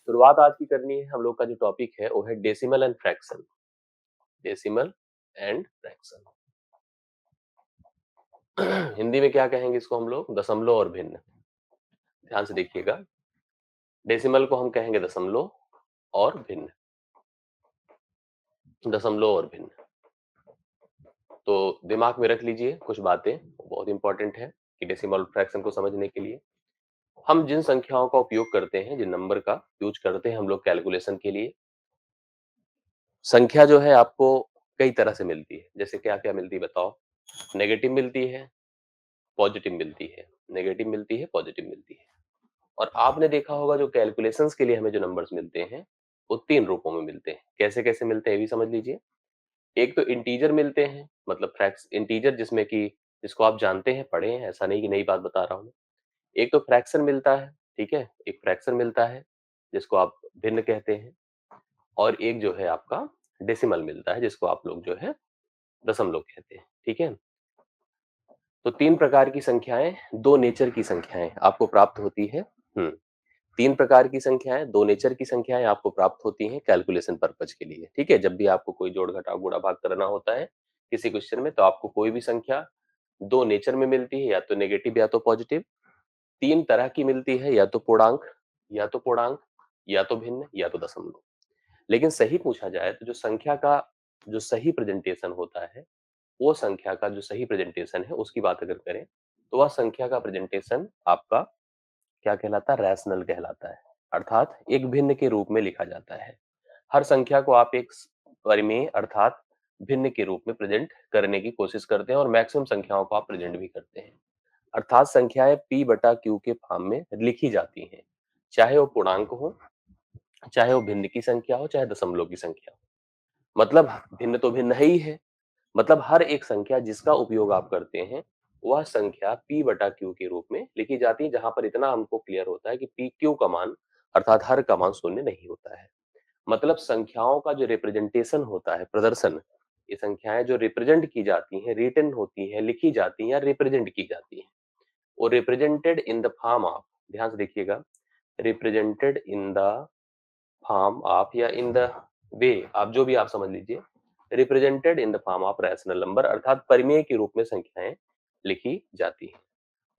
शुरुआत आज की करनी है। हम लोग का जो टॉपिक है वो है decimal and fraction. Decimal and fraction Hindi में क्या कहेंगे इसको हम लोग? दशमलव और भिन्न। ध्यान से देखिएगा। डेसिमल को हम कहेंगे दशमलव और भिन्न। दशमलव और भिन्न। तो दिमाग में रख लीजिए कुछ बातें, बहुत इंपॉर्टेंट है कि डेसिमल और फ्रैक्शन को समझने के लिए हम जिन संख्याओं का उपयोग करते हैं, जिन नंबर का यूज करते हैं हम लोग कैलकुलेशन के लिए, संख्या जो है आपको कई तरह से मिलती है। जैसे क्या क्या मिलती है बताओ? नेगेटिव मिलती है, पॉजिटिव मिलती है। नेगेटिव मिलती है, पॉजिटिव मिलती है। और आपने देखा होगा जो कैलकुलेशंस के लिए हमें जो नंबर्स मिलते हैं वो तीन रूपों में मिलते हैं। कैसे कैसे मिलते हैं ये भी समझ लीजिए। एक तो इंटीजर मिलते हैं, मतलब फ्रैक्स इंटीजर, जिसमें कि जिसको आप जानते हैं, पढ़े हैं, ऐसा नहीं कि नई बात बता रहा हूं। एक तो फ्रैक्शन मिलता है, ठीक है, एक फ्रैक्शन मिलता है जिसको आप भिन्न कहते हैं। और एक जो है आपका डेसिमल मिलता है जिसको आप लोग जो है दशमलव कहते हैं, ठीक है। तो तीन प्रकार की संख्याएं, दो नेचर की संख्याएं आपको प्राप्त होती है। तीन प्रकार की संख्याएं, दो नेचर की संख्याएं आपको प्राप्त होती हैं कैलकुलेशन पर्पज के लिए, ठीक है। जब भी आपको कोई जोड़ घटाव गुणा भाग करना होता है किसी क्वेश्चन में, तो आपको कोई भी संख्या दो नेचर में मिलती है, या तो नेगेटिव या तो पॉजिटिव। तीन तरह की मिलती है, या तो पूर्णांक, या तो पूर्णांक, या तो भिन्न, या तो दशमलव। लेकिन सही पूछा जाए तो जो संख्या का जो सही प्रेजेंटेशन होता है, वो संख्या का जो सही प्रेजेंटेशन है उसकी बात अगर करें, तो वह संख्या का प्रेजेंटेशन आपका क्या कहलाता है? रैशनल कहलाता है। अर्थात एक भिन्न के रूप में लिखा जाता है। हर संख्या को आप एक परिमेय अर्थात भिन्न के रूप में प्रेजेंट करने की कोशिश करते हैं, और मैक्सिमम संख्याओं को आप प्रेजेंट भी करते हैं। अर्थात संख्याएं p बटा q के फॉर्म में लिखी जाती हैं, चाहे वो पूर्णांक हो, चाहे वो भिन्न की संख्या हो, चाहे दशमलव की संख्या हो। मतलब भिन्न तो भिन्न है ही है। मतलब हर एक संख्या जिसका उपयोग आप करते हैं वह संख्या p बटा q के रूप में लिखी जाती है, जहां पर इतना हमको क्लियर होता है कि p q का मान अर्थात हर का मान शून्य नहीं होता है। मतलब संख्याओं का जो रिप्रेजेंटेशन होता है, प्रदर्शन, ये संख्याएं जो रिप्रेजेंट की जाती हैं, रिटन होती हैं, लिखी जाती हैं या रिप्रेजेंट की जाती हैं, वो represented in the form of, ध्यान से देखिएगा, represented in the form of या इन द वे, आप जो भी आप समझ लीजिए, represented in the form of rational number, अर्थात परिमेय के रूप में संख्याएं लिखी जाती हैं।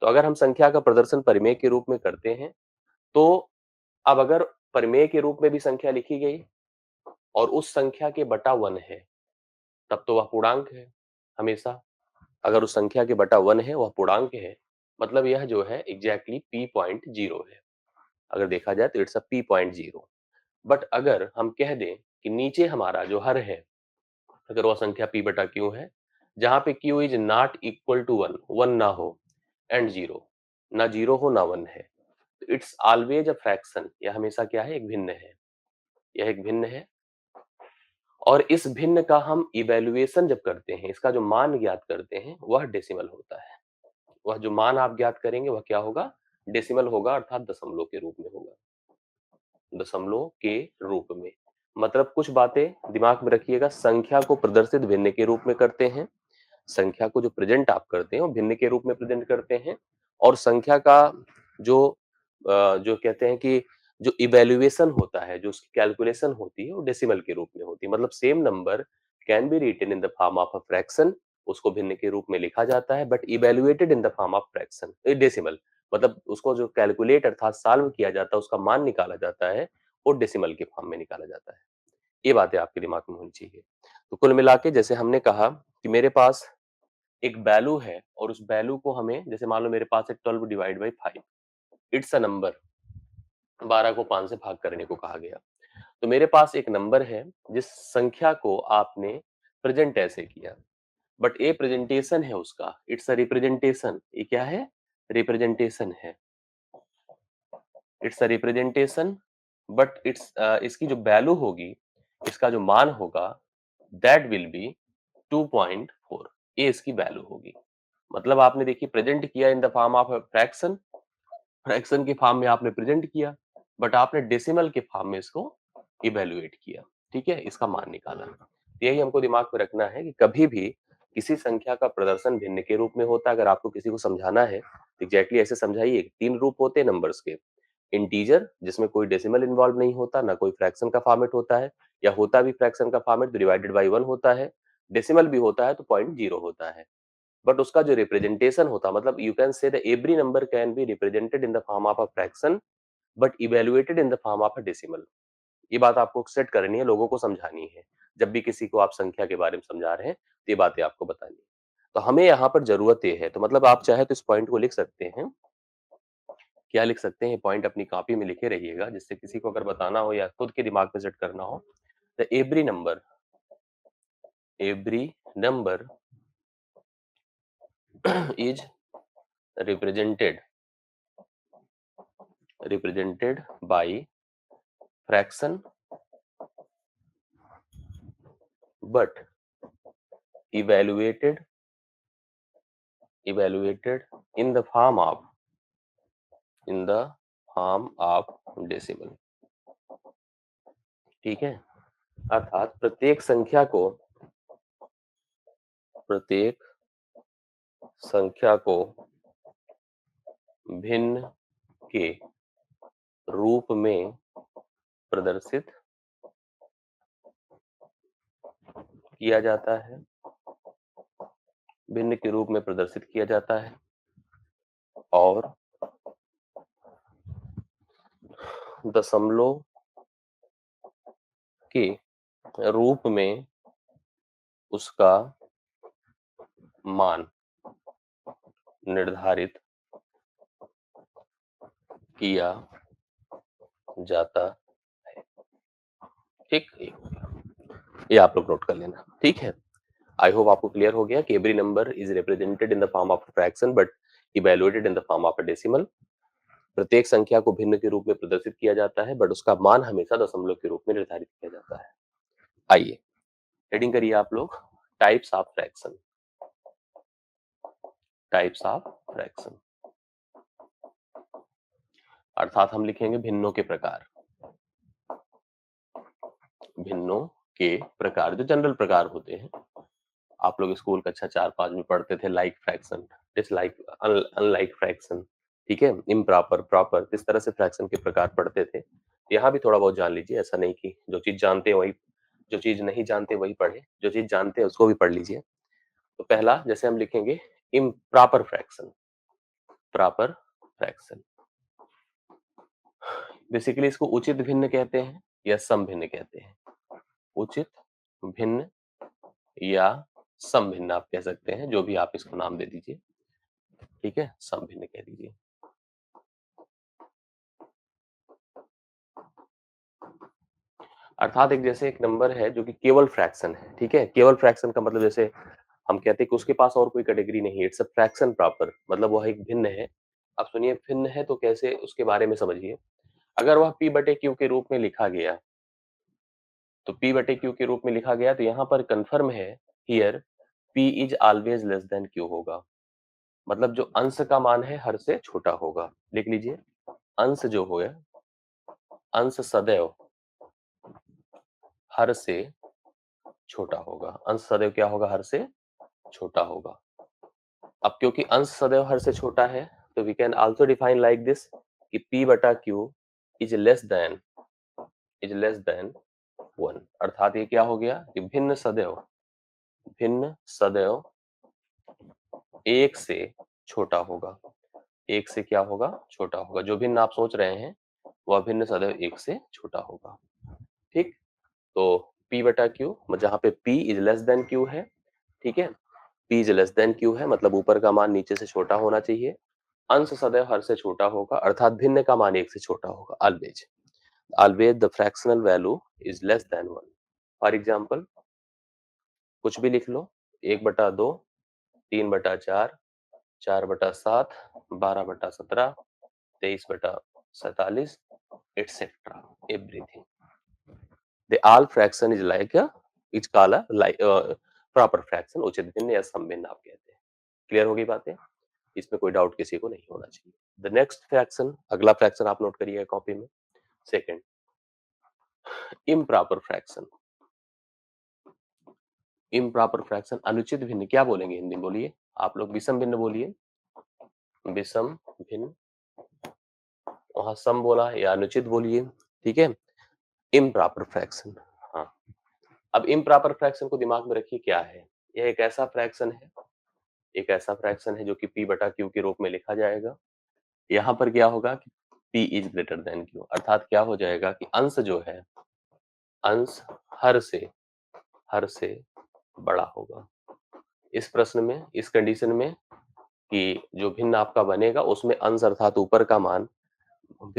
तो अगर हम संख्या का प्रदर्शन परिमेय के रूप में करते हैं, तो अब अगर परिमेय के रूप में भी संख्या लिखी गई और उस संख्या के बटा 1 है, तब तो वह पूर्णांक है हमेशा। अगर उस संख्या के बटा 1 है वह पूर्णांक है, मतलब यह जो है एग्जैक्टली p.0 है। अगर देखा जाए तो इट्स अ p.0। बट अगर हम कह दें कि नीचे हमारा जो हर है, अगर वह संख्या p बटा q है, जहां पे q is not equal to 1, 1 ना हो एंड 0, ना 0 हो ना 1 है, तो इट्स ऑलवेज अ फ्रैक्शन, यह हमेशा क्या है? एक भिन्न है। यह एक भिन्न है। और इस भिन्न का हम इवैल्यूएशन जब करते हैं, इसका जो मान ज्ञात करते हैं, वह डेसिमल होता है। वह जो मान आप ज्ञात करेंगे वह क्या होगा? डेसिमल होगा, अर्थात दशमलव के रूप में होगा। दशमलव के रूप में। मतलब कुछ बातें दिमाग में रखिएगा। संख्या को प्रदर्शित भिन्न के रूप में करते हैं। संख्या को जो प्रेजेंट आप करते हैं वो भिन्न के रूप में प्रेजेंट करते हैं। और संख्या का जो जो कहते हैं कि जो इवैल्यूएशन होता है, जो उसकी कैलकुलेशन होती है, वो डेसिमल के रूप में होती है। मतलब same number can be written in the form of a fraction, उसको भिन्न के रूप में लिखा जाता है, but evaluated in the form of fraction decimal. मतलब उसको जो कैलकुलेट अर्थात सॉल्व किया जाता है, उसका मान निकाला जाता है, वो डेसिमल के फॉर्म में निकाला जाता है। ये बातें आपके दिमाग में होनी चाहिए। तो कुल मिला के जैसे हमने कहा कि मेरे पास एक वैल्यू है, और उस वैल्यू को हमें, जैसे मान लो मेरे पास है 12 divide by 5, it's a number. 12 को 5 से भाग करने को कहा गया। तो मेरे पास एक नंबर है जिस संख्या को आपने प्रेजेंट ऐसे किया, बट ये प्रेजेंटेशन है उसका, इट्स अ रिप्रेजेंटेशन। ये क्या है? रिप्रेजेंटेशन है। It's a representation, but it's इसकी जो वैल्यू होगी, इसका जो मान होगा, दैट विल बी 2.4। ये इसकी वैल्यू होगी। मतलब आपने देखिए प्रेजेंट किया इन the form of fraction, fraction के फॉर्म में आपने प्रेजेंट किया, बट आपने डेसिमल के फॉर्म में इसको इवेल्युएट किया, ठीक है, इसका मान निकाला। यही हमको दिमाग में रखना है कि कभी भी किसी संख्या का प्रदर्शन भिन्न के रूप में होता है। अगर आपको किसी को समझाना है, एग्जैक्टली ऐसे समझाइए। तीन रूप होते हैं नंबर्स के, इंटीजर जिसमें कोई डेसिमल इन्वॉल्व नहीं होता, ना कोई फ्रैक्शन का फॉर्मेट होता है, या होता भी फ्रैक्शन का फॉर्मेट तो डिवाइडेड बाय 1 होता है, डेसिमल भी होता है तो पॉइंट 0 होता है। बट उसका जो रिप्रेजेंटेशन होता है, मतलब you can say the every number can be represented in the form of a fraction but evaluated in the form of a decimal. ये बात आपको सेट करनी है, लोगों को समझानी है। जब भी किसी को आप संख्या के बारे में समझा रहे हैं, तो ये बातें आपको बतानी है। तो हमें यहाँ पर ज़रूरत ये है, तो मतलब आप चाहे तो इस पॉइंट को लिख सकते हैं। क्या लिख सकते हैं? ये पॉइंट अपनी कॉपी में लिखे रहिएगा, जिससे किसी को अगर बताना हो या खुद के दिमाग में सेट करना हो, the every number is represented represented by fraction but evaluated evaluated in the form of in the form of decimal. ठीक है? अर्थात प्रत्येक संख्या को भिन्न के रूप में प्रदर्शित किया जाता है, भिन्न के रूप में प्रदर्शित किया जाता है और दशमलव के रूप में उसका मान निर्धारित किया जाता है। ठीक, ये आप लोग नोट कर लेना। ठीक है, आई होप आपको क्लियर हो गया कि every number is represented in the form of fraction but evaluated in the form of a decimal. प्रत्येक संख्या को भिन्न के रूप में प्रदर्शित किया जाता है बट उसका मान हमेशा दशमलव के रूप में निर्धारित किया जाता है। आइए हेडिंग करिए आप लोग, types of fraction. Types of fraction अर्थात हम लिखेंगे भिन्नों के प्रकार। भिन्नों के प्रकार जो जनरल प्रकार होते हैं, आप लोग स्कूल कक्षा 4-5 में पढ़ते थे, like fraction, dislike, unlike fraction, ठीक है, इम्प्रॉपर, प्रॉपर, किस तरह से फ्रैक्शन के प्रकार पढ़ते थे। यहाँ भी थोड़ा बहुत जान लीजिए, ऐसा नहीं कि जो चीज जानते हैं वही, जो चीज नहीं जानते वही पढ़े, जो चीज जानते हैं उसको भी पढ़ लीजिए। तो पहला जैसे हम लिखेंगे improper fraction. Proper fraction basically इसको उचित भिन्न कहते हैं या सम भिन्न कहते हैं। उचित भिन्न या सम भिन्न आप कह सकते हैं, जो भी आप इसको नाम दे दीजिए। ठीक है, सम भिन्न कह दीजिए। अर्थात एक जैसे एक नंबर है जो कि केवल फ्रैक्शन है, ठीक है, केवल फ्रैक्शन का मतलब जैसे हम कहते हैं कि उसके पास और कोई कैटेगरी नहीं है, इट्स अ फ्रैक्शन प्रॉपर, मतलब वह एक भिन्न है। अब सुनिए भिन्न है तो कैसे, उसके बारे में समझिए। अगर वह p बटे q के रूप में लिखा गया, तो p बटे q के रूप में लिखा गया तो यहाँ पर कंफर्म है, here p is always less than q होगा। मतलब जो अंश का मान है हर से छोटा होगा। लिख लीजिए, अंश जो हो, अंश सदैव हर से छोटा होगा। अंश सदैव क्या होगा? हर से छोटा होगा। अब क्योंकि अंश सदैव हर से छोटा है, तो we can also define like this कि p बटा q इज लेस देन 1। अर्थात ये क्या हो गया कि भिन्न सदैव एक से छोटा होगा। एक से क्या होगा? छोटा होगा। जो भिन्न आप सोच रहे हैं वह भिन्न सदैव एक से छोटा होगा। ठीक, तो p बटा q जहां पे p is less then q है, ठीक है, p is less then q है, मतलब ऊपर का मान नीचे से छोटा होना चाहिए। अंश सदैव हर से छोटा होगा, अर्थात भिन्न का मान एक से छोटा होगा। Always the fractional value is less than 1। For example कुछ भी लिख लो, 1/2, 3/4, 4/7, 12/17, 23/47, etc. everything. The all fraction is like a, it's called a like proper fraction, उचित भिन्न या सम भिन्न आप कहते हैं। क्लियर होगी बातें? इसमें कोई डाउट किसी को नहीं होना चाहिए। द नेक्स्ट फ्रैक्शन, अगला फ्रैक्शन आप नोट करिएगा कॉपी में। Second, improper fraction. Improper fraction अनुचित भिन्न, क्या बोलेंगे हिंदी में? बोलिए आप लोग, विषम भिन्न बोलिए। विषम भिन्न वहां सम बोला या अनुचित बोलिए, ठीक है। इम्प्रॉपर फ्रैक्शन, हाँ। अब इम्प्रॉपर फ्रैक्शन को दिमाग में रखिए क्या है। यह एक ऐसा फ्रैक्शन है, एक ऐसा फ्रैक्शन है जो कि p बटा q के रूप में लिखा जाएगा। यहाँ पर क्या होगा कि p is greater than q, अर्थात क्या हो जाएगा कि अंश जो है, अंश हर से बड़ा होगा। इस प्रश्न में, इस कंडीशन में कि जो भिन्न आपका बनेगा उसमें अंश अर्थात ऊपर का मान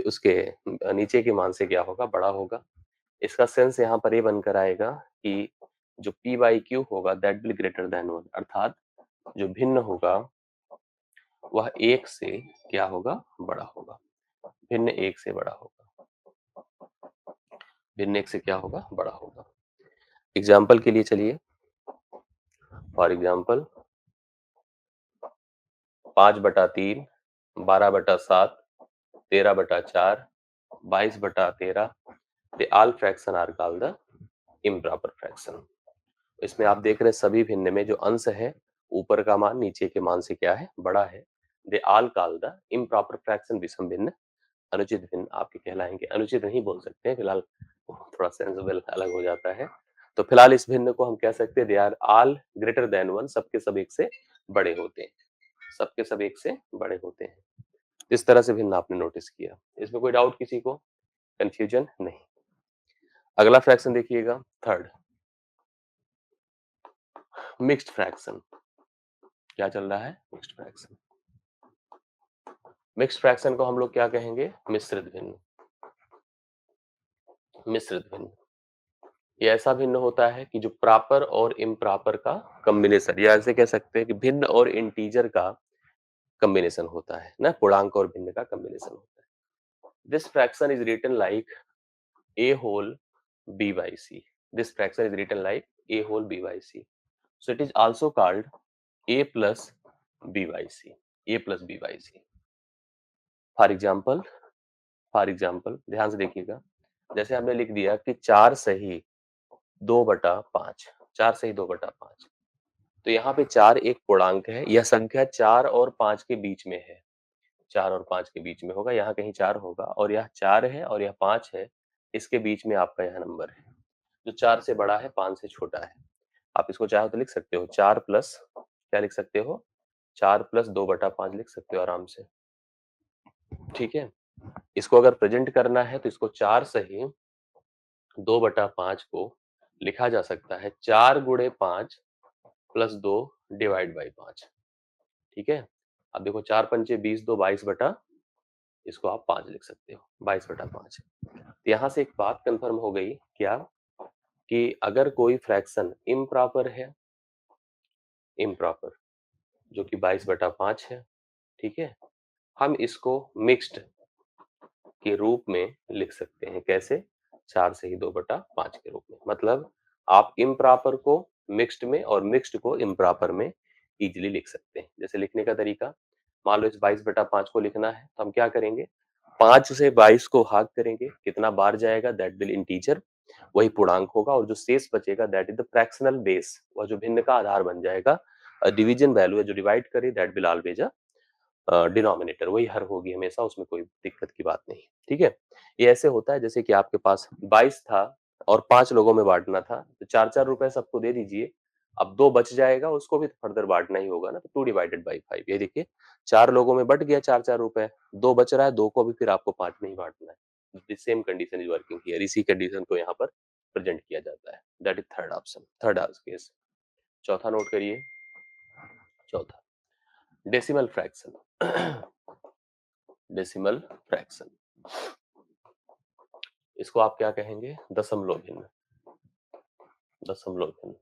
उसके नीचे के मान से क्या होगा, बड़ा होगा। इसका सेंस यहाँ पर ये बनकर आएगा कि जो p बाई क्यू होगा दैट विल ग्रेटर देन 1, अर्थात जो भिन्न होगा वह एक से क्या होगा, बड़ा होगा। भिन्न एक से बड़ा होगा, भिन्न एक से क्या होगा, बड़ा होगा। एग्जाम्पल के लिए चलिए, for example 5/3, 12/7, 13/4, 22/13, the all fraction are called the improper fraction। इसमें आप देख रहे हैं सभी भिन्न में जो अंश है ऊपर का मान नीचे के मान से क्या है, बड़ा है। They all call the improper fraction, विषम भिन्न, अनुचित भिन्न आपके कहलाएंगे। अनुचित नहीं बोल सकते हैं फिलहाल, थोड़ा सेंसिबल अलग हो जाता है। तो फिलहाल इस भिन्न को हम कह सकते हैं they are all greater than 1, सबके सब एक से बड़े होते हैं, सबके सब एक से बड़े होते हैं। इस तरह से भिन्न आपने नोटिस किया, इसमें कोई डाउट किसी को, कंफ्यूजन नहीं। अगला फ्रैक्शन देखिएगा, थर्ड, मिक्स्ड फ्रैक्शन। क्या चल रहा है, मिक्स्ड फ्रैक्शन। मिक्स्ड फ्रैक्शन को हम लोग क्या कहेंगे, मिश्रित भिन्न। मिश्रित भिन्न ये ऐसा भिन्न होता है कि जो प्रॉपर और इम्प्रॉपर का कॉम्बिनेशन, या ऐसे कह सकते हैं कि भिन्न और इंटीजर का कॉम्बिनेशन होता है ना, पूर्णांक और भिन्न का कॉम्बिनेशन होता है। This fraction is written like a whole b by c। This fraction is written like a whole b by c, so it is also called a plus b by c, a plus b by c। For example, for example ध्यान से देखिएगा, जैसे हमने लिख दिया कि 4/2/5, 4/2/5। तो यहाँ पे 4 एक पूर्णांक है, यह संख्या 4 और 5 के बीच में है, 4 और 5 के बीच में होगा, यहाँ कहीं 4 होगा, और यह 4 है और यह 5 है, इसके बीच में आपका यह नंबर है जो 4 से बड़ा है, 5 से छोटा है। आप इसको चाहो तो लिख सकते हो 4 प्लस, क्या लिख सकते हो, 4 प्लस 2/5 लिख सकते हो आराम से, ठीक है। इसको अगर प्रेजेंट करना है तो इसको 4 सही 2/5 को लिखा जा सकता है 4 गुणे 5 प्लस 2 डिवाइड बाई 5, ठीक है। अब देखो 4 पंचे 20, 2 22 बटा, इसको आप 5 लिख सकते हो, 22/5। यहाँ से एक बात कंफर्म हो गई क्या, कि अगर कोई फ्रैक्शन इम्प्रॉपर है, इम्प्रॉपर जो कि 22/5 है, ठीक है, हम इसको मिक्स्ड के रूप में लिख सकते हैं। कैसे, 4 से ही 2/5 के रूप में। मतलब आप इम्प्रॉपर को मिक्स्ड में और मिक्स्ड को इम्प्रॉपर में इजीली लिख सकते हैं। जैसे लिखने का तरीका, मान लो इस 22/5 को लिखना है तो हम क्या करेंगे, 5 से 22 को भाग करेंगे, कितना बार जाएगा, दैट विल इंटीजर, वही पूर्णांक होगा, और जो शेष बचेगा that is the fractional base, वह जो भिन्न का आधार बन जाएगा। डिवीजन वैल्यू है जो डिवाइड करे दैट विल ऑलवेज डिनोमिनेटर, वही हर होगी हमेशा, उसमें कोई दिक्कत की बात नहीं, ठीक है। ये ऐसे होता है जैसे कि आपके पास 22 था और 5 लोगों में बांटना था, तो 4-4 रुपए सबको दे दीजिए। अब 2 बच जाएगा, उसको भी फर्दर बांटना ही होगा ना, तो 2/5। ये देखिए 4 लोगों में बट गया 4-4 रुपए, 2 बच रहा है, 2 को भी फिर आपको 5 में ही बांटना है। Same condition is working here, इसी कंडीशन को यहाँ पर प्रेजेंट किया जाता है। That is third option, third case. चौथा नोट करिए, चौथा डेसिमल फ्रैक्शन। डेसिमल फ्रैक्शन, इसको आप क्या कहेंगे, दशमलव भिन्न, दशमलव भिन्न।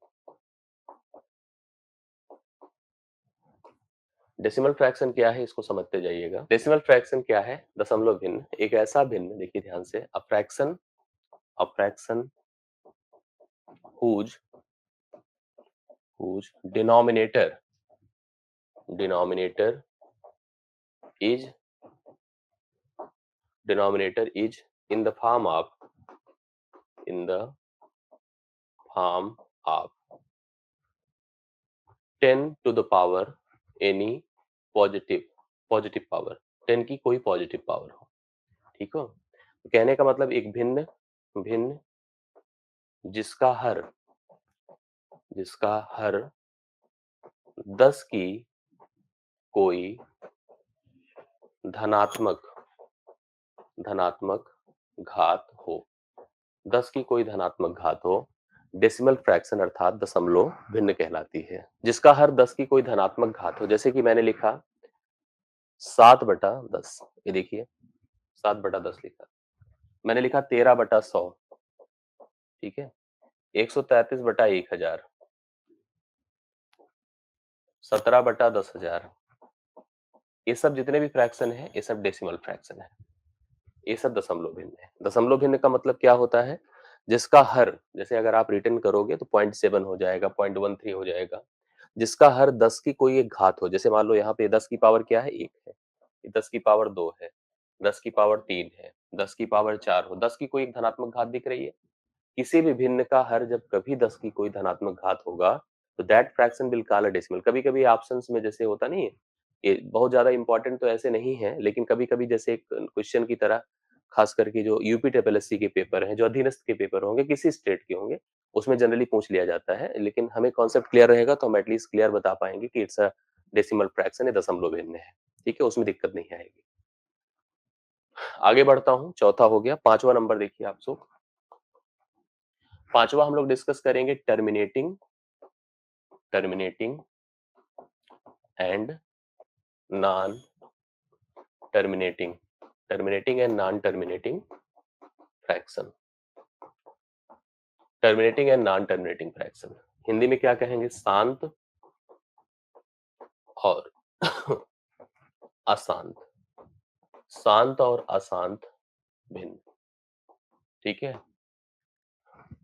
डेसिमल फ्रैक्शन क्या है, इसको समझते जाइएगा। डेसिमल फ्रैक्शन क्या है, दशमलव भिन्न एक ऐसा भिन्न, देखिए ध्यान से, a fraction whose whose denominator is in the form of, in the form of 10 to the power any positive, positive power, 10 की कोई पॉजिटिव पावर हो, ठीक हो? तो कहने का मतलब एक भिन्न भिन्न जिसका हर जिसका हर 10 की कोई धनात्मक धनात्मक घात हो, 10 की कोई धनात्मक घात हो, डेसिमल फ्रैक्शन अर्थात दशमलव भिन्न कहलाती है। जिसका हर 10 की कोई धनात्मक घात हो, जैसे कि मैंने लिखा 7/10, ये देखिए 7/10 लिखा। मैंने लिखा 13/100, ठीक है? 133/1000, 17/10,000, ये सब जितने भी फ्रैक्शन है, ये सब डेसिमल फ्रैक्शन है। ये सब दशमलव भिन्न है। दशमलव भिन्न का मतलब क्या होता है? जिसका हर, जैसे अगर आप रिटर्न करोगे तो 0.7 हो जाएगा, 0.13 हो जाएगा। जिसका हर 10 की कोई एक घात हो, जैसे मान लो यहाँ पे 10 की पावर क्या है? 1 है, 10 की पावर 2 है, 10 की पावर 3 है, 10 की पावर 4 हो, 10 की कोई एक धनात्मक घात दिख रही है? किसी भी भिन्न का हर जब कभी 10 की कोई धनात्मक घात होगा, तो that fraction will call a decimal. कभी-कभी ऑप्शंस में जैसे होता नहीं है, ये बहुत ज्यादा इंपॉर्टेंट तो ऐसे नहीं है, लेकिन कभी-कभी जैसे एक क्वेश्चन की तरह, खास करके जो यूपी ट्रिपल के पेपर हैं, जो अधीनस्थ के पेपर होंगे, किसी स्टेट के होंगे, उसमें जनरली पूछ लिया जाता है। लेकिन हमें कॉन्सेप्ट क्लियर रहेगा तो हम एटलीस्ट क्लियर बता पाएंगे कि इट्स अ डेसिमल फ्रैक्शन, ये दशमलव भिन्न है। ठीक है, उसमें दिक्कत नहीं आएगी। आगे बढ़ता हूँ, चौथा हो गया। पांचवा नंबर देखिए आप लोग। पांचवा हम लोग डिस्कस करेंगे terminating terminating and non terminating terminating and non terminating fraction. Terminating and non terminating fraction Hindi में क्या कहेंगे? शांत और अशांत। शांत और अशांत भिन्न। ठीक है,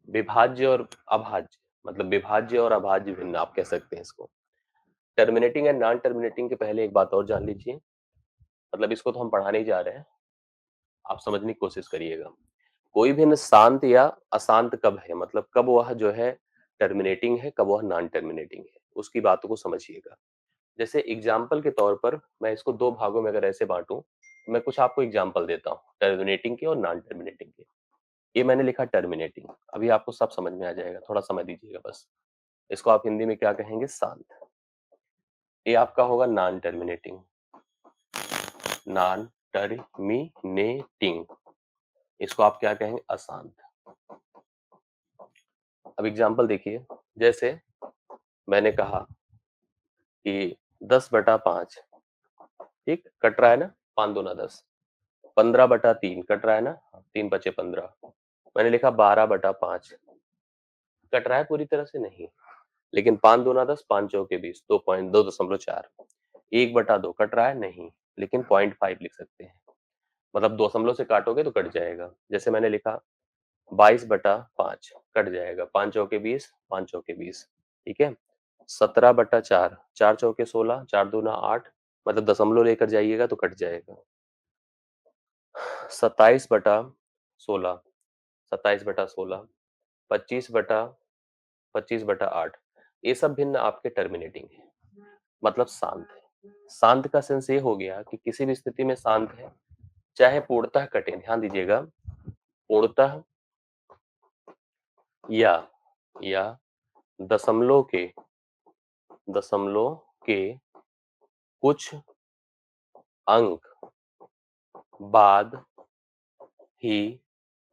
विभाज्य और अभाज्य, मतलब विभाज्य और अभाज्य भिन्न आप कह सकते हैं इसको। टर्मिनेटिंग एंड नॉन टर्मिनेटिंग के पहले एक बात और जान लीजिए, मतलब इसको तो हम पढ़ाने ही जा रहे हैं, आप समझने की कोशिश करिएगा। कोई भी शांत या अशांत कब है, मतलब कब वह जो है टर्मिनेटिंग है, कब वह नॉन टर्मिनेटिंग है, उसकी बातों को समझिएगा। जैसे एग्जाम्पल के तौर पर मैं इसको दो भागों में अगर ऐसे बांटूं, तो मैं कुछ आपको एग्जाम्पल देता हूँ टर्मिनेटिंग के और नॉन टर्मिनेटिंग के। ये मैंने लिखा टर्मिनेटिंग, अभी आपको सब समझ में आ जाएगा, थोड़ा समय दीजिएगा बस। इसको आप हिंदी में क्या कहेंगे? शांत। ये आपका होगा नॉन टर्मिनेटिंग। नॉन टर्मिनेटिंग, इसको आप क्या कहेंगे? अशांत। अब एग्जाम्पल देखिए, जैसे मैंने कहा कि 10/5, ठीक कट रहा है ना, 5 दूना 10। 15/3 कट रहा है ना, 3 × 5 = 15। मैंने लिखा 12/5, कट रहा है पूरी तरह से? नहीं, लेकिन 5 दूना 10, 5 चौके 20, 2.2.4। 1/2 कट रहा है? नहीं, लेकिन 0.5 लिख सकते हैं, मतलब दशमलव से काटोगे तो कट जाएगा। जैसे मैंने लिखा 22/5, कट जाएगा, 5 चौके 20, 5 चौके 20, ठीक है। 17/4, 4 चौके 16, 4 दूना 8, मतलब दशमलव लेकर जाइएगा तो कट जाएगा। 27/16, 27/16, 25/25/8, ये सब भिन्न आपके टर्मिनेटिंग है, मतलब शांत है। शांत का सेंस ये हो गया कि किसी भी स्थिति में शांत है, चाहे पूर्णतः कटे, ध्यान दीजिएगा, पूर्णतः या या दशमलव के दशमलव के कुछ अंक बाद ही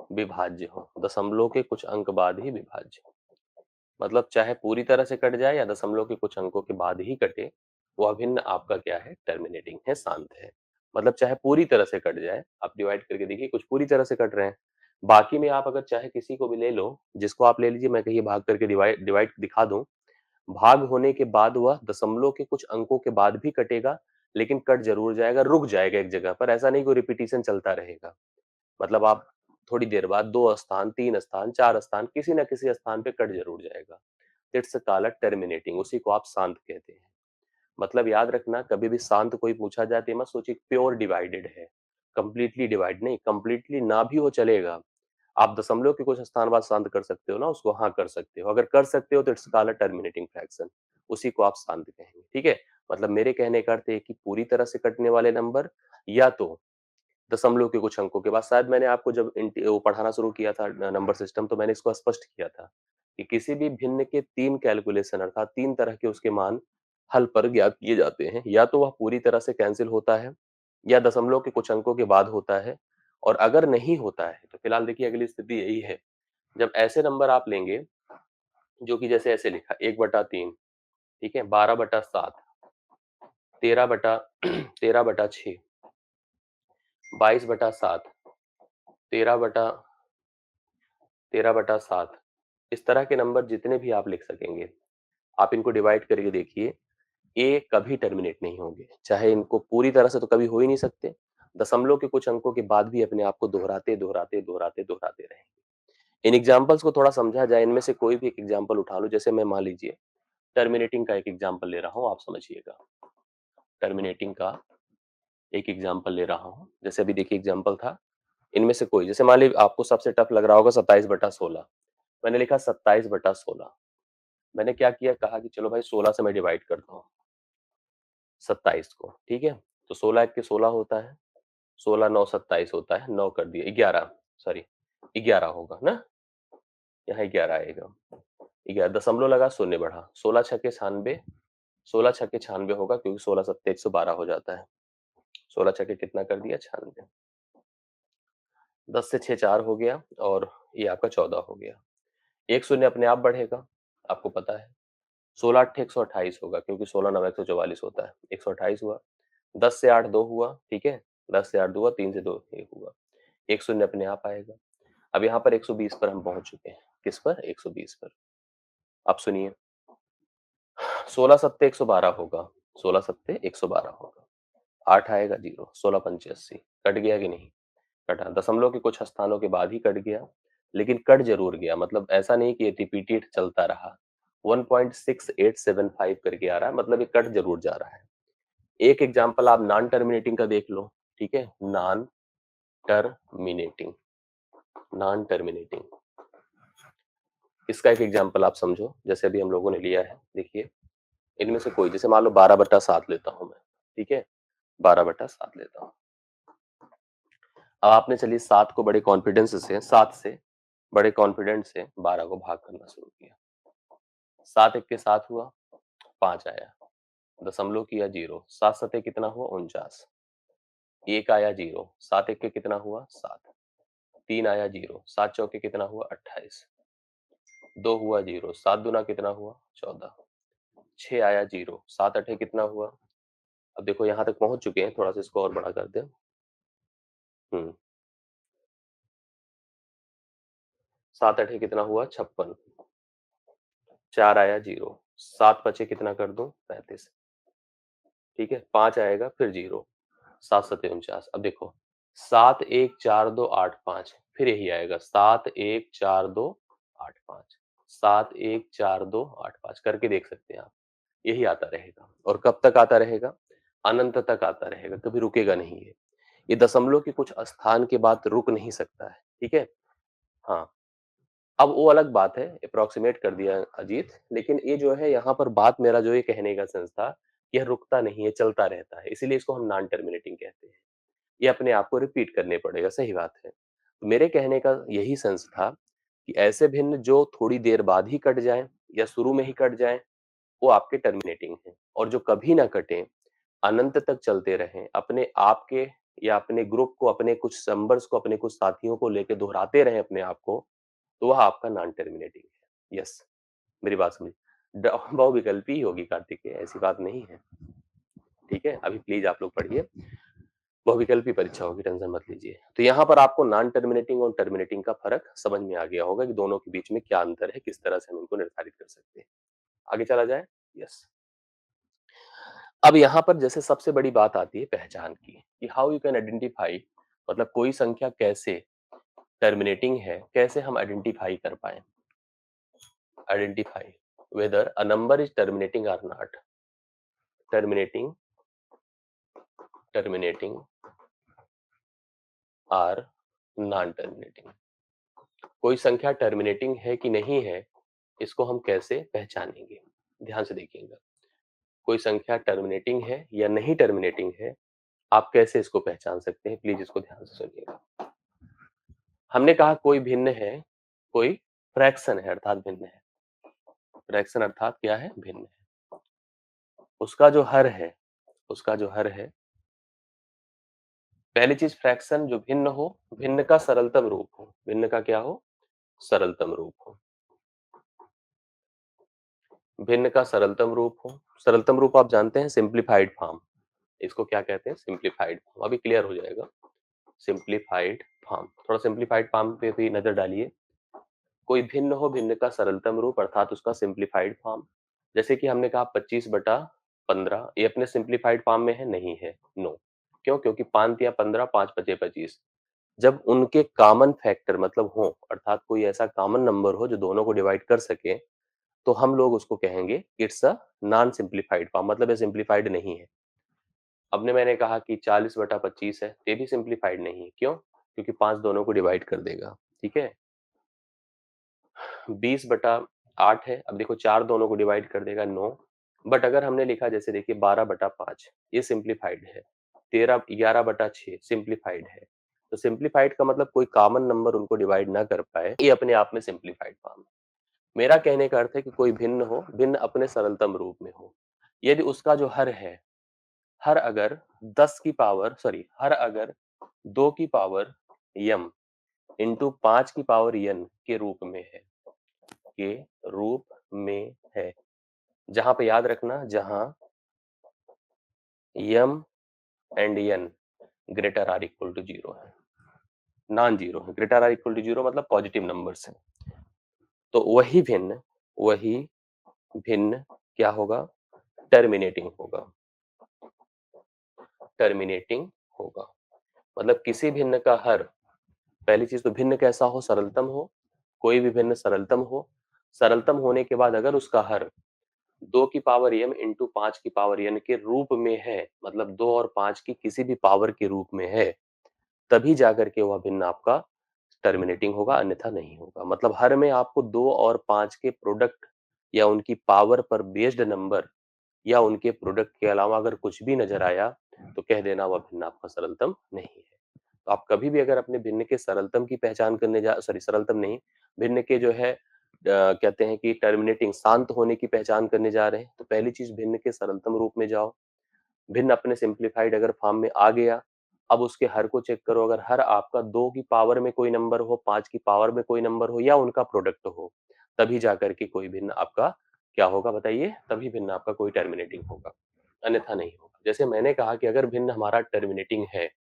विभाज्य हो। दशमलव के कुछ अंक बाद ही विभाज्य हो, मतलब चाहे पूरी तरह से कट जाए या दशमलव के कुछ अंकों के बाद ही कटे, वह भिन्न आपका क्या है? टर्मिनेटिंग है, शांत है। मतलब चाहे पूरी तरह से कट जाए, आप डिवाइड करके देखिए, कुछ पूरी तरह से कट रहे हैं, बाकी में आप अगर चाहे किसी को भी ले लो, जिसको आप ले लीजिए, मैं कहिए भाग करके डिवाइड डिवाइड दिखा दूं, भाग होने के बाद वह दशमलव के कुछ अंकों के बाद भी कटेगा, लेकिन कट जरूर जाएगा, रुक जाएगा एक जगह पर, ऐसा नहीं कोई रिपीटिशन चलता रहेगा। मतलब आप थोड़ी देर बाद 2 स्थान, 3 स्थान, 4 स्थान, किसी न किसी स्थान पे कट जरूर जाएगा। इट्स कॉल्ड टर्मिनेटिंग, उसी को आप शांत कहते हैं। मतलब याद रखना, कभी भी शांत कोई पूछा जाए तो मत सोचिए प्योर डिवाइडेड है, कंप्लीटली डिवाइड नहीं, कंप्लीटली ना भी हो चलेगा। आप दशमलव के कुछ स्थान बाद शांत कर सकते हो ना, उसको हाँ कर सकते हो, अगर कर सकते हो तो इट्स कॉल्ड टर्मिनेटिंग फ्रैक्शन, उसी को आप शांत कहेंगे। ठीक है, मतलब मेरे कहने का अर्थ है कि पूरी तरह से कटने वाले नंबर, या तो दशमलव के कुछ अंकों के बाद। शायद मैंने आपको जब वो पढ़ाना शुरू किया था नंबर सिस्टम, तो मैंने इसको स्पष्ट किया था कि किसी भी भिन्न के 3 कैलकुलेशन अर्थात 3 तरह के उसके मान हल पर ज्ञात किए जाते हैं। या तो वह पूरी तरह से कैंसल होता है, या दशमलव के कुछ अंकों के बाद होता है, और अगर नहीं होता है तो फिलहाल देखिए अगली स्थिति यही है। जब ऐसे नंबर आप लेंगे जो कि जैसे ऐसे लिखा 1/3, ठीक है, 12/7, 13 बटा 6, 22/7, 13/7, इस तरह के नंबर जितने भी आप लिख सकेंगे, आप इनको डिवाइड करके देखिए, ये कभी टर्मिनेट नहीं होंगे। चाहे इनको पूरी तरह से तो कभी हो ही नहीं सकते, दशमलव के कुछ अंकों के बाद भी अपने आप को दोहराते, दोहराते, दोहराते, दोहराते रहेंगे। इन एग्जांपल्स को थोड़ा समझा जाए, इनमें से कोई भी एक एग्जांपल उठा लूँ, जैसे मैं मान लीजिए टर्मिनेटिंग का एक एग्जांपल ले रहा हूँ, आप समझिएगा। टर्मिनेटिंग का एक एग्जांपल ले रहा हूँ, जैसे अभी देखिए एग्जांपल था, इनमें से कोई, जैसे मान लीजिए आपको सबसे टफ लग रहा होगा 27/16, मैंने लिखा 27/16, मैंने क्या किया, कहा कि चलो भाई 16 से मैं डिवाइड करता हूँ 27 को, ठीक है? तो 16 एक के 16 होता है, 16 9 27 होता है, 9 कर दिए 11, सॉरी 11 होगा ना, यहाँ 11 आएगा, 11 दशमलव लगा, शून्य बढ़ा, 16 छक्के 96, 16 छक्के 96 होगा, क्योंकि 16 सत्ते 112 हो जाता है, 16 छक्के कितना कर दिया, 96, 10 से 6 4 हो गया, और ये आपका 14 हो गया। एक शून्य अपने आप बढ़ेगा, आपको पता है। 16 8 128 होगा, क्योंकि 16 9 144 होता है, 128 हुआ। 10 से 8 2 हुआ, ठीक है, 10 से 8 2 हुआ, 3 से 2 1 हुआ, एक शून्य अपने आप आएगा। अब यहाँ पर 120 पर हम पहुंच चुके हैं, किस पर, 120 पर। अब सुनिए, 16 सत्ते 112 होगा, 16 सत्ते 112 होगा, 8 आएगा जीरो, 16 पंचे 80, कट गया कि नहीं, कटा, दशमलव के कुछ स्थानों के बाद ही कट गया, लेकिन कट जरूर गया, मतलब ऐसा नहीं कि रिपीटेड चलता रहा, 1.6875 करके आ रहा है, मतलब ये कट जरूर जा रहा है। एक एग्जांपल आप नॉन टर्मिनेटिंग का देख लो, ठीक है, नॉन टर्मिनेटिंग, नॉन टर्मिनेटिंग, इसका एक एग्जांपल आप समझो, जैसे अभी हम लोगों ने लिया है, देखिए इनमें से कोई, जैसे मान लो 12/7 लेता हूं मैं, ठीक है, 12/7 लेता हूं। अब आपने चलिए 7 को बड़े कॉन्फिडेंस से, 7 से बड़े कॉन्फिडेंस से 12 को भाग करना शुरू किया, 7 एक के 7 हुआ, 5 आया, दशमलव किया जीरो, 7 सते कितना हुआ, 49, एक आया जीरो, 7 एक के कितना हुआ, 7, 3 आया जीरो, 7 चौके कितना हुआ, 28, 2 हुआ जीरो, 7 दूना कितना हुआ, 14, 6 आया जीरो, 7 अठे कितना हुआ। अब देखो यहाँ तक पहुंच चुके हैं, थोड़ा सा इसको और बड़ा कर दें। 7 अठे कितना हुआ, 56, 4 आया जीरो, 7 बचे कितना कर दूं, 35, ठीक है, 5 आएगा फिर जीरो, 7 सते 49। अब देखो 7 1 4 2 8 5, फिर यही आएगा 7 1 4 2 8 5, 7 1 4 2 8 5 करके देख सकते हैं आप, यही आता रहेगा, और कब तक आता रहेगा, अनंत तक आता रहेगा, कभी रुकेगा नहीं है। ये दशमलव के कुछ स्थान के बाद रुक नहीं सकता है, ठीक है। हाँ, अब वो अलग बात है, अप्रोक्सीमेट कर दिया अजीत, लेकिन ये जो है यहाँ पर बात, मेरा जो ये कहने का सेंस था, यह रुकता नहीं है, चलता रहता है, इसीलिए इसको हम नॉन टर्मिनेटिंग कहते हैं। ये अपने आप को रिपीट करने पड़ेगा, सही बात है। मेरे कहने का यही सेंस था कि ऐसे भिन्न जो थोड़ी देर बाद ही कट जाएं या शुरू में ही कट जाएं, वो आपके टर्मिनेटिंग हैं, और जो कभी ना कटें, अनंत तक चलते रहें, अपने आप के या अपने ग्रुप को, अपने कुछ नंबर्स को, अपने कुछ साथियों को लेके दोहराते रहें अपने आप को, तो वह आपका नॉन टर्मिनेटिंग है। यस, मेरी बात समझिए। बहुविकल्पी ही होगी कार्तिकेय, ऐसी बात नहीं है, ठीक है। अभी प्लीज आप लोग पढ़िए, बहुविकल्पी परीक्षा होगी, टेंशन मत लीजिए। तो यहाँ पर आपको नॉन टर्मिनेटिंग और टर्मिनेटिंग का फर्क समझ में आ गया होगा कि दोनों के बीच में क्या अंतर है, किस तरह से हम इनको निर्धारित कर सकते हैं। आगे चला जाए। यस, अब यहाँ पर जैसे सबसे बड़ी बात आती है पहचान की, कि हाउ यू कैन आइडेंटिफाई, मतलब कोई संख्या कैसे टर्मिनेटिंग है, कैसे हम आइडेंटिफाई कर पाए, identify whether a number is terminating और not, terminating, terminating or non terminating, कोई संख्या टर्मिनेटिंग है कि नहीं है, इसको हम कैसे पहचानेंगे, ध्यान से देखिएगा। कोई संख्या टर्मिनेटिंग है या नहीं टर्मिनेटिंग है, आप कैसे इसको पहचान सकते हैं? प्लीज इसको ध्यान से सुनिएगा। हमने कहा कोई भिन्न है, कोई फ्रैक्शन है अर्थात भिन्न है। फ्रैक्शन अर्थात क्या है? भिन्न है। उसका जो हर है, उसका जो हर है, पहली चीज फ्रैक्शन जो भिन्न हो, भिन्न का सरलतम रूप हो। भिन्न का क्या हो? सरलतम रूप हो। भिन्न का सरलतम रूप हो। सरलतम रूप आप जानते हैं, सिंप्लीफाइड फॉर्म। इसको क्या कहते हैं? Simplified form. अभी क्लियर हो जाएगा। सिंप्लीफाइड फॉर्म, थोड़ा सिंप्लीफाइड फॉर्म पे भी नजर डालिए। कोई भिन्न हो, भिन्न का सरलतम रूप अर्थात उसका सिंप्लीफाइड फॉर्म। जैसे कि हमने कहा 25/15, ये अपने सिंप्लीफाइड फॉर्म में है? नहीं है, नो। क्यों? क्योंकि 5 या 15, 5 बचे 25। जब उनके कॉमन फैक्टर मतलब हो, अर्थात कोई ऐसा कॉमन नंबर हो जो दोनों को डिवाइड कर सके, तो हम लोग उसको कहेंगे it's a non simplified form, मतलब ये सिंप्लीफाइड नहीं है। अब ने मैंने कहा कि 40/25 है, ये भी सिंप्लीफाइड नहीं है। क्यों? क्योंकि 5 दोनों को डिवाइड कर देगा। ठीक है। 20/8 है, अब देखो 4 दोनों को डिवाइड कर देगा, नो। बट अगर हमने लिखा जैसे देखिए 12/5, ये सिंप्लीफाइड है। 11/6 सिंप्लीफाइड है। तो सिंप्लीफाइड का मतलब कोई कॉमन नंबर उनको डिवाइड ना कर पाए, ये अपने आप में सिंप्लीफाइड फॉर्म है। मेरा कहने का अर्थ है कि कोई भिन्न हो, भिन्न अपने सरलतम रूप में हो। यदि उसका जो हर है, हर अगर 10 की पावर सॉरी हर अगर 2 की पावर यम इंटू 5 की पावर एन के रूप में है, के रूप में है, जहां पे याद रखना, जहां m and n greater or equal to zero है, नॉन जीरो है। Greater or equal to zero मतलब पॉजिटिव नंबर्स है। तो वही भिन्न क्या होगा? टर्मिनेटिंग होगा। टर्मिनेटिंग होगा मतलब किसी भिन्न का हर, पहली चीज तो भिन्न कैसा हो? सरलतम हो। कोई भी भिन्न सरलतम हो। सरलतम होने के बाद अगर उसका हर 2 की पावर m इंटू 5 की पावर n के रूप में है, मतलब 2 और 5 की किसी भी पावर के रूप में है, तभी जाकर के वह भिन्न आपका टर्मिनेटिंग होगा, अन्यथा नहीं होगा। मतलब हर में आपको 2 और 5 के प्रोडक्ट या उनकी पावर पर बेस्ड नंबर या उनके प्रोडक्ट के अलावा अगर कुछ भी नजर आया, तो कह देना वह भिन्न आपका सरलतम नहीं है। तो आप कभी भी अगर अपने भिन्न के सरलतम की पहचान करने जा सॉरी सरलतम नहीं, भिन्न के जो है कहते हैं कि टर्मिनेटिंग शांत होने की पहचान करने जा रहे हैं, तो पहली चीज भिन्न के सरलतम रूप में जाओ। भिन्न अपने सिंप्लीफाइड अगर फॉर्म में आ गया, अब उसके हर को चेक करो। अगर हर आपका 2 की पावर में कोई नंबर हो, 5 की पावर में कोई नंबर हो या उनका प्रोडक्ट हो, तभी जाकर के कोई भिन्न आपका क्या होगा बताइए? तभी भिन्न आपका कोई टर्मिनेटिंग होगा, अन्यथा नहीं होगा। जैसे मैंने कहा कि अगर भिन्न हमारा टर्मिनेटिंग है,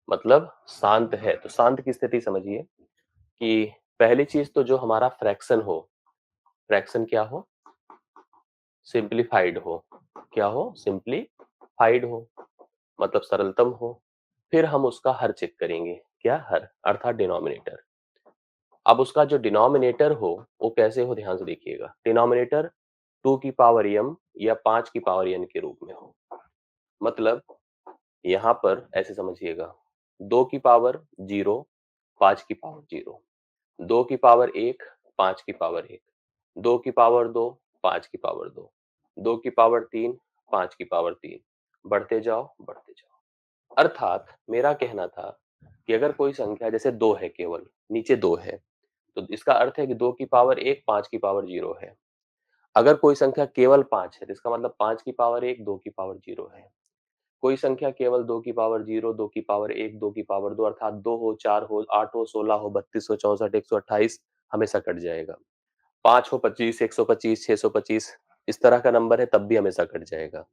मतलब शांत है, तो शांत की स्थिति समझिए कि पहली चीज तो जो हमारा फ्रैक्शन हो, फ्रैक्शन क्या हो? सिंप्लीफाइड हो। क्या हो? सिंप्लीफाइड हो, मतलब सरलतम हो। फिर हम उसका हर चेक करेंगे। क्या? हर अर्थात डिनोमिनेटर। अब उसका जो डिनोमिनेटर हो, वो कैसे हो? ध्यान से देखिएगा। डिनोमिनेटर 2 की पावर m या 5 की पावर n के रूप में हो। मतलब यहां पर ऐसे समझिएगा, 2 की पावर 0, 5 की पावर 0, 2 की पावर 1, 5 की पावर 1, 2 की पावर 2, 5 की पावर 2, 2 की पावर 3, 5 की पावर 3, बढ़ते जाओ बढ़ते जाओ। अर्थात मेरा कहना था कि अगर कोई संख्या जैसे 2 है, केवल नीचे 2 है, तो इसका अर्थ है कि 2 की पावर 1, 5 की पावर 0 है। अगर कोई संख्या केवल 5 है, तो इसका मतलब 5 की पावर 1, 2 की पावर 0 है। कोई संख्या केवल 2 की पावर 0, 2 की पावर 1, 2 की पावर 2 अर्थात 2 हो, 4 हो, 8 हो, 16 हो, 32 हो, 64, 128 हमेशा कट जाएगा। 5 हो, 25, 125, 625 इस तरह का नंबर है, तब भी हमेशा कट जाएगा।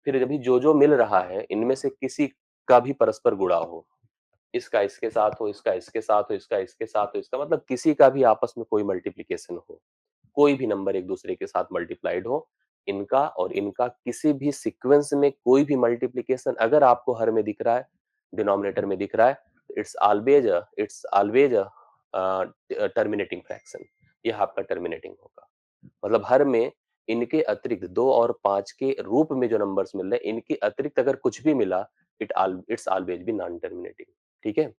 फिर अभी जो मिल रहा है, इनमें से किसी का भी परस्पर गुणा हो, इसका इसके साथ हो, इसका इसके साथ हो, इसका इसके साथ हो, इसका मतलब किसी का भी आपस में कोई मल्टीप्लिकेशन हो, कोई भी नंबर एक दूसरे के साथ मल्टीप्लाइड हो, इनका और इनका किसी भी सीक्वेंस में कोई भी मल्टीप्लिकेशन अगर आपको हर में दिख रहा है, डिनोमिनेटर में दिख रहा है, इट्स ऑलवेज टर्मिनेटिंग फ्रैक्शन। यह आपका टर्मिनेटिंग होगा। मतलब हर में इनके अतिरिक्त 2 और 5 के रूप में जो नंबर्स मिल रहे हैं, इनके अतिरिक्त अगर कुछ भी मिला, it's always be non terminating. ठीक है?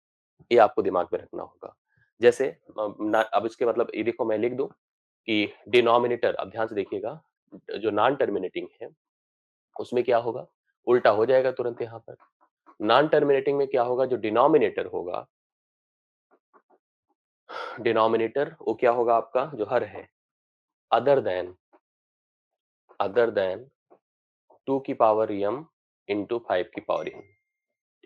ये आपको दिमाग में रखना होगा। जैसे अब इसके मतलब ये देखो, मैं लिख दूं कि डिनोमिनेटर, अब ध्यान से देखिएगा, जो नॉन टर्मिनेटिंग है उसमें क्या होगा? उल्टा हो जाएगा तुरंत यहाँ पर। नॉन टर्मिनेटिंग में क्या होगा, जो डिनोमिनेटर होगा, डिनोमिनेटर वो क्या होगा आपका, जो हर है, अदर देन, अदर देन 2 की पावर m इंटू 5 की पावर n।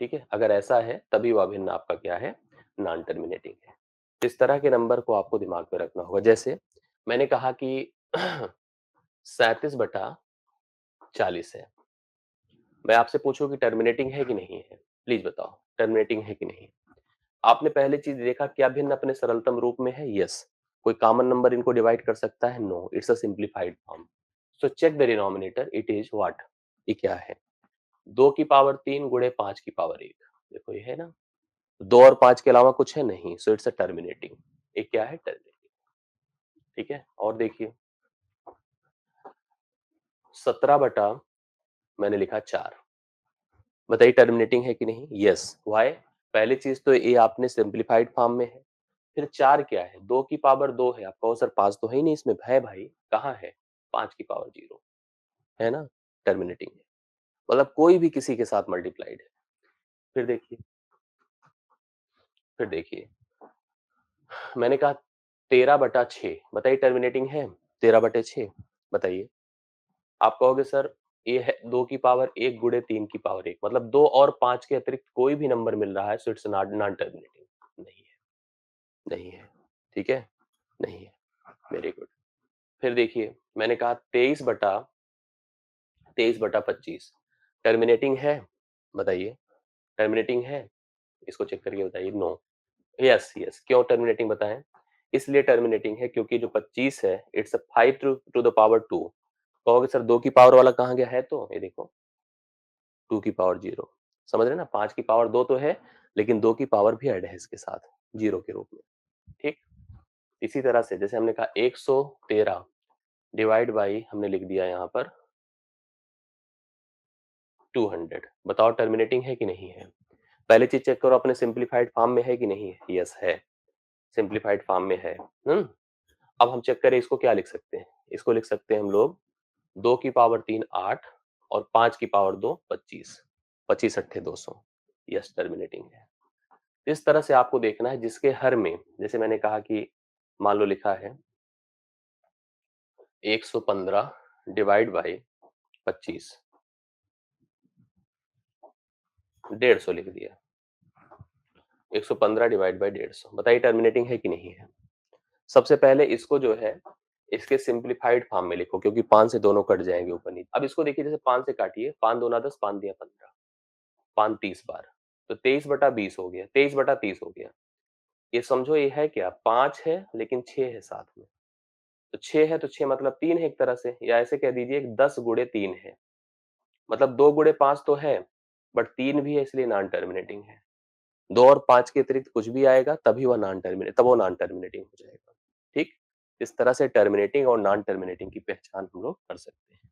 ठीक है, अगर ऐसा है तभी वह अभिन्न आपका क्या है, नॉन टर्मिनेटिंग है। इस तरह के नंबर को आपको दिमाग में रखना होगा। जैसे मैंने कहा कि 37/40 है। मैं आपसे पूछूं कि टर्मिनेटिंग है कि नहीं है, प्लीज बताओ टर्मिनेटिंग है कि नहीं। आपने पहले चीज देखा क्या भिन्न अपने सरलतम रूप में है, यस। कोई कॉमन नंबर इनको डिवाइड कर सकता है, no, it's a simplified form. So check the denominator, it is what, ये क्या है, 2 की पावर 3 गुणे 5 की पावर 1। देखो ये है ना, 2 और 5 के अलावा कुछ है नहीं, सो इट्स अ टर्मिनेटिंग। ये क्या है, टर्मिनेटिंग। ठीक है, और देखिए 17 बटा मैंने लिखा 4, बताइए टर्मिनेटिंग है कि नहीं, यस। व्हाई, पहली चीज तो ये आपने सिंप्लीफाइड फॉर्म में है। फिर 4 क्या है, 2 की पावर 2 है, आप कहो सर 5 तो है ही नहीं इसमें, है भाई, कहाँ है, 5 की पावर 0 है ना, टर्मिनेटिंग है। मतलब कोई भी किसी के साथ मल्टीप्लाइड है। फिर देखिए, फिर देखिए मैंने कहा 13/6, बताइए टर्मिनेटिंग है, 13/6, बताइए। आप कहोगे सर ये है 2 की पावर 1 गुणे 3 की पावर 1, मतलब 2 और 5 के अतिरिक्त कोई भी नंबर मिल रहा है, so it's not non terminating. नहीं है, नहीं है, ठीक है, नहीं है, वेरी गुड। फिर देखिए मैंने कहा 23/25 टर्मिनेटिंग है, बताइए टर्मिनेटिंग है, इसको चेक करके बताइए, नो। यस यस, क्यों टर्मिनेटिंग बताएं, इसलिए टर्मिनेटिंग है क्योंकि जो 25 है it's a 5 to the power 2। कहोगे सर 2 की पावर वाला कहाँ गया, है तो ये देखो 2 की पावर 0, समझ रहे ना, 5 की पावर 2 तो है, लेकिन 2 की पावर भी ऐड है इसके साथ 0 के रूप में। ठीक, इसी तरह से जैसे हमने कहा 113 डिवाइड बाई हमने लिख दिया यहाँ पर 200, बताओ टर्मिनेटिंग है कि नहीं है। पहले चीज चेक करो अपने सिंप्लीफाइड फॉर्म में है कि नहीं है, यस है, सिंप्लीफाइड फॉर्म में है। अब हम चेक करें इसको क्या लिख सकते हैं, इसको लिख सकते हैं हम लोग 2 की पावर 3 8 और 5 की पावर 2 25, 25 अट्ठे 200, यस टर्मिनेटिंग है। इस तरह से आपको देखना है जिसके हर में, जैसे मैंने कहा कि मान लो लिखा है 115 डिवाइड बाई 25, 150 लिख दिया, 115 डिवाइड बाई 150, बताइए टर्मिनेटिंग है कि नहीं है। सबसे पहले इसको जो है इसके सिंप्लीफाइड फॉर्म में लिखो, क्योंकि 5 से दोनों कट जाएंगे ऊपर नीचे। अब इसको देखिए जैसे 5 से काटिए, 5 दूना 10, 5 दिया 15, 5 30 बार, तो 23/20 हो गया, 23/30 हो गया। ये समझो ये है क्या, 5 है लेकिन 6 है साथ में, तो 6 है तो 6 मतलब 3 है एक तरह से, या ऐसे कह दीजिए 10 गुणे 3 है, मतलब 2 गुणे 5 तो है, बट 3 भी है इसलिए नॉन टर्मिनेटिंग है। 2 और 5 के अतिरिक्त कुछ भी आएगा तभी वह नॉन टर्मिनेट, तब वो नॉन टर्मिनेटिंग हो जाएगा। ठीक, इस तरह से टर्मिनेटिंग और नॉन टर्मिनेटिंग की पहचान हम लोग कर सकते हैं।